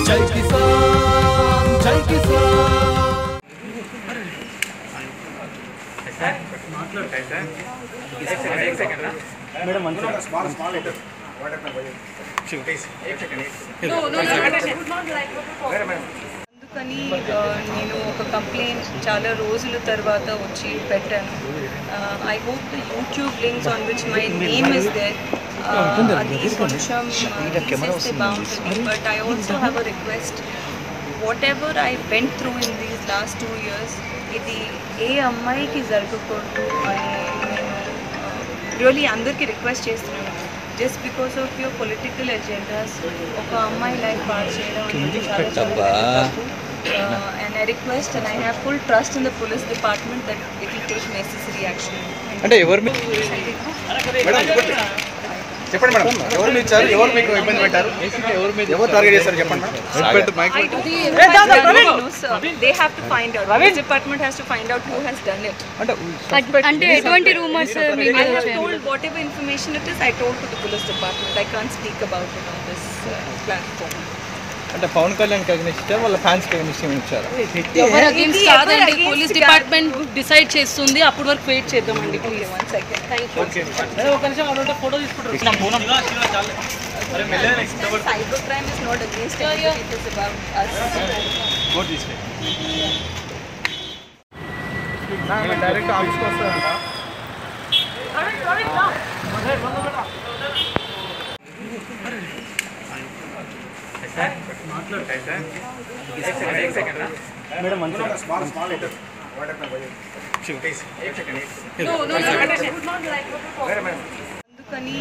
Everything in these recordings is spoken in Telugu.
जय किसान जय किसान। मैडम అందుకని నేను ఒక కంప్లైంట్ చాలా రోజుల తర్వాత వచ్చి పెట్టాను. I hope the YouTube links on which my name is there అది కొంచెం తీసేస్తే బాగుంటుంది. But I also have a request. Whatever I went through in these last 2 years ఇది ఏ అమ్మాయికి జరగకూడదు అని నేను రియల్లీ అందరికీ రిక్వెస్ట్ చేస్తున్నాను. Just because of your political agendas ఒక అమ్మాయి లైఫ్ పాడు చేయడం అనేది చాలా తప్పు. And I request and I have full trust in the police department that it will take necessary action. అంటే ఎవరు చెప్పండి మేడం, ఎవరు మీరు ఇచ్చారు, ఎవరు మీకు ఇబ్బంది పెట్టారు, ఎవరు టార్గెట్ చేస్తారు చెప్పండి madam. They have to find out. Police department has to find out who has done it. అంటే ఎటువంటి rumours I have told whatever information it is, I told to the police department. I can't speak about it on this platform. అంటే పవన్ కళ్యాణ్ అగ్నిస్ట్ వాళ్ళ ఫ్యాన్స్ అగ్నిస్ట్ ఇచ్చారు. ఎవరు అగైన్స్ కాదండి, పోలీస్ డిపార్ట్మెంట్ డిసైడ్ చేస్తుంది. అప్పుడు వరకు వెయిట్ చేద్దామండి ప్లీజ్. 1 second. ఓకే ఒక నిమిషం అక్కడ ఫోటో తీసుకుంటారు. Cyber crime is not against anybody, it is about us. Go this way. Direct ఆఫీస్కి వస్తారంట. మేడం అందుకని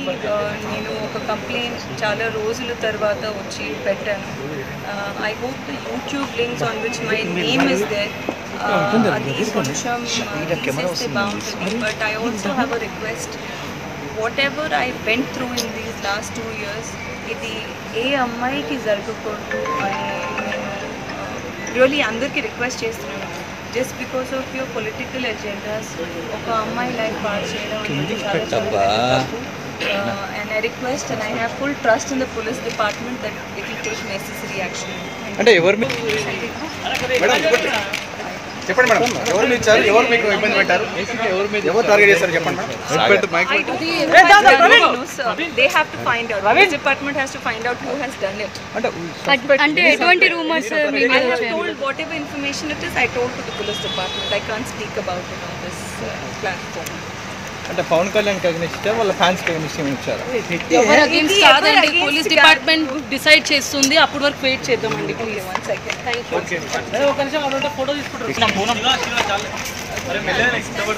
నేను ఒక కంప్లైంట్ చాలా రోజుల తర్వాత వచ్చి పెట్టాను. I hope the YouTube links on which my name is there అది కొంచెం తీసేస్తే బాగుంటుంది. But I also have a request. Whatever I went through in these last 2 years ఇది ఏ అమ్మాయికి జరగకూడదు అని నేను రియల్లీ అందరికీ రిక్వెస్ట్ చేస్తున్నాను. Just because of your political agendas ఒక అమ్మాయి లైఫ్ పాడు చేయడం అనేది చాలా తప్పు. And I request and I have full trust in the police department that it will take necessary action. అంటే ఎవరు చెప్పండి మేడం, ఎవరు మీరు ఇచ్చారు, ఎవరు మీకు ఇబ్బంది పెట్టారు, ఎవరు టార్గెట్ చేస్తారు చెప్పండి madam. They have to find out. Police department has to find out who has done it. అంటే ఎటువంటి rumours I have told whatever information it is, I told to the police department. I can't speak about it on this platform. అంటే పవన్ కళ్యాణ్ అగ్నిస్ట్ వాళ్ళ ఫ్యాన్స్ అగ్నిస్ట్ ఇచ్చారు. ఎవరు అగైన్స్ కాదండి, పోలీస్ డిపార్ట్మెంట్ డిసైడ్ చేస్తుంది. అప్పుడు వరకు వెయిట్ చేద్దామండి ప్లీజ్. 1 second. ఓకే ఒక నిమిషం అక్కడ ఫోటో తీసుకుంటారు.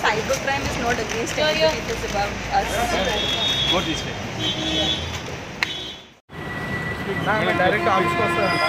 Cyber crime is not against anybody, it is about us. Go this way. Direct ఆఫీస్కి వస్తారంట.